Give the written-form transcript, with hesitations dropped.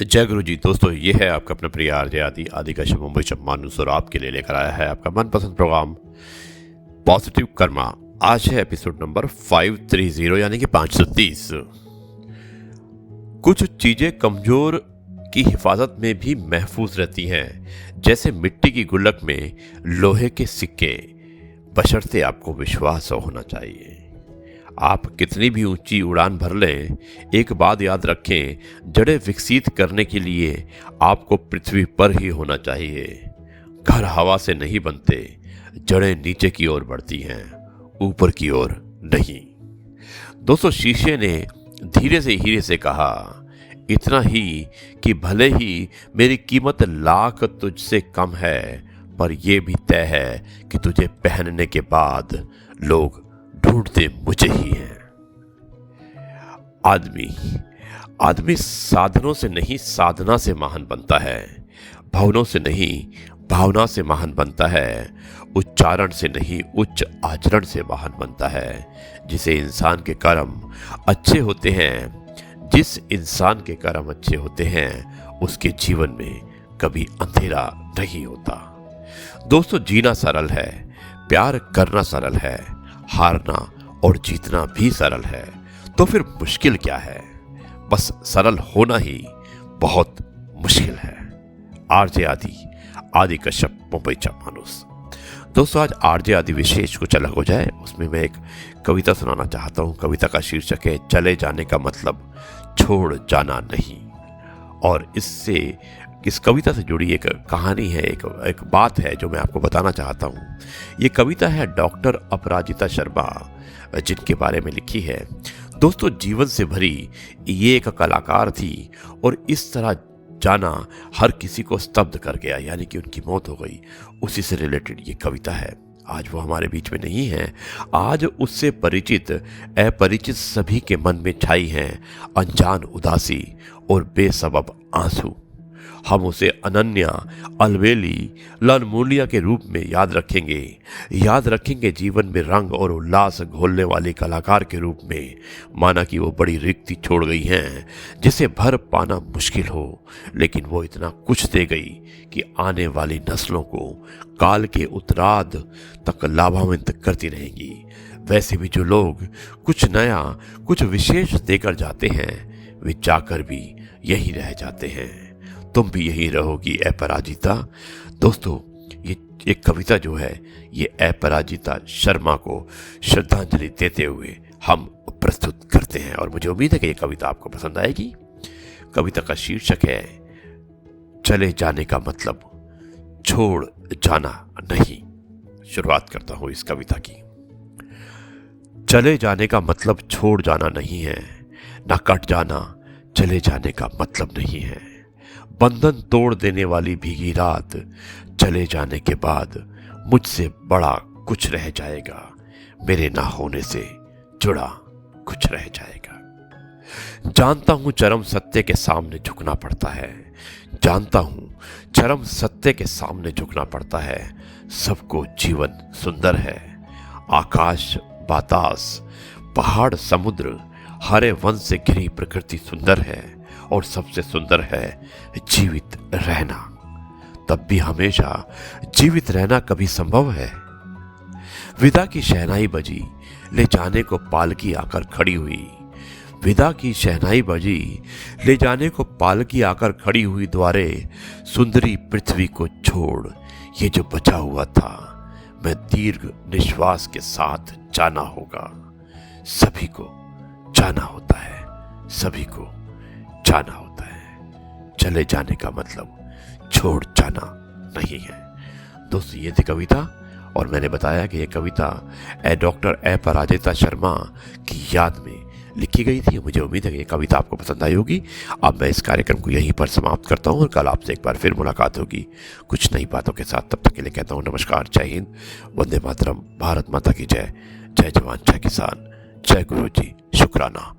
जय गुरु जी। दोस्तों, ये है आपका अपना प्रिय आरजे आदि आदि का शुभ मुंबई मानुस और आपके लिए लेकर आया है आपका मनपसंद प्रोग्राम पॉजिटिव कर्मा। आज है एपिसोड नंबर 530 यानी कि 530। कुछ चीजें कमजोर की हिफाजत में भी महफूज रहती हैं, जैसे मिट्टी की गुल्लक में लोहे के सिक्के, बशर्ते आपको विश्वास होना चाहिए। आप कितनी भी ऊंची उड़ान भर लें, एक बात याद रखें, जड़ें विकसित करने के लिए आपको पृथ्वी पर ही होना चाहिए। घर हवा से नहीं बनते, जड़ें नीचे की ओर बढ़ती हैं, ऊपर की ओर नहीं। दोस्तों, शीशे ने धीरे से हीरे से कहा, इतना ही कि भले ही मेरी कीमत लाख तुझसे कम है, पर यह भी तय है कि तुझे पहनने के बाद लोग ढूंढते मुझे ही हैं। आदमी साधनों से नहीं साधना से महान बनता है, भवनों से नहीं भावना से महान बनता है, उच्चारण से नहीं उच्च आचरण से महान बनता है। जिस इंसान के कर्म अच्छे होते हैं उसके जीवन में कभी अंधेरा नहीं होता। दोस्तों, जीना सरल है, प्यार करना सरल है, हारना और जीतना भी सरल है, तो फिर मुश्किल क्या है? बस सरल होना ही बहुत मुश्किल है। आरजे आदि कश्यप, मुंबई मानुस। दोस्तों, आज आरजे आदि विशेष कुछ अलग हो जाए, उसमें मैं एक कविता सुनाना चाहता हूँ। कविता का शीर्षक है चले जाने का मतलब छोड़ जाना नहीं। और इस कविता से जुड़ी एक कहानी है, एक बात है जो मैं आपको बताना चाहता हूँ। ये कविता है डॉक्टर अपराजिता शर्मा, जिनके बारे में लिखी है। दोस्तों, जीवन से भरी ये एक कलाकार थी और इस तरह जाना हर किसी को स्तब्ध कर गया, यानी कि उनकी मौत हो गई। उसी से रिलेटेड ये कविता है। आज वो हमारे बीच में नहीं है। आज उससे परिचित अपरिचित सभी के मन में छाई हैं अनजान उदासी और बेसबब आंसू। हम उसे अनन्या, अलवेली, लनमूलिया के रूप में याद रखेंगे जीवन में रंग और उल्लास घोलने वाले कलाकार के रूप में। माना कि वो बड़ी रिक्ति छोड़ गई हैं जिसे भर पाना मुश्किल हो, लेकिन वो इतना कुछ दे गई कि आने वाली नस्लों को काल के उत्तरार्ध तक लाभान्वित करती रहेंगी। वैसे भी जो लोग कुछ नया, कुछ विशेष देकर जाते हैं, वे जाकर भी यही रह जाते हैं। तुम भी यही रहोगी अपराजिता। दोस्तों, ये एक कविता जो है, ये अपराजिता शर्मा को श्रद्धांजलि देते हुए हम प्रस्तुत करते हैं, और मुझे उम्मीद है कि ये कविता आपको पसंद आएगी। कविता का शीर्षक है चले जाने का मतलब छोड़ जाना नहीं। शुरुआत करता हूं इस कविता की। चले जाने का मतलब छोड़ जाना नहीं है, ना कट जाना चले जाने का मतलब नहीं है। बंधन तोड़ देने वाली भीगी रात, चले जाने के बाद मुझसे बड़ा कुछ रह जाएगा, मेरे ना होने से जुड़ा कुछ रह जाएगा। जानता हूं चरम सत्य के सामने झुकना पड़ता है, सबको जीवन सुंदर है। आकाश बातास, पहाड़ समुद्र, हरे वन से घिरी प्रकृति सुंदर है, और सबसे सुंदर है जीवित रहना। तब भी हमेशा जीवित रहना कभी संभव है। विदा की शहनाई बजी, ले जाने को पालकी आकर खड़ी हुई द्वारे सुंदरी पृथ्वी को छोड़, ये जो बचा हुआ था मैं दीर्घ निश्वास के साथ जाना होगा। सभी को जाना होता है। चले जाने का मतलब छोड़ जाना नहीं है। दोस्तों, ये थी कविता, और मैंने बताया कि ये कविता डॉक्टर अपराजिता शर्मा की याद में लिखी गई थी। मुझे उम्मीद है कि ये कविता आपको पसंद आई होगी। अब मैं इस कार्यक्रम को यहीं पर समाप्त करता हूँ, और कल आपसे एक बार फिर मुलाकात होगी कुछ नई बातों के साथ। तब तक के लिए कहता हूँ नमस्कार, जय हिंद, वंदे मातरम, भारत माता की जय। जय जवान, जय किसान, जय गुरु जी, शुक्राना।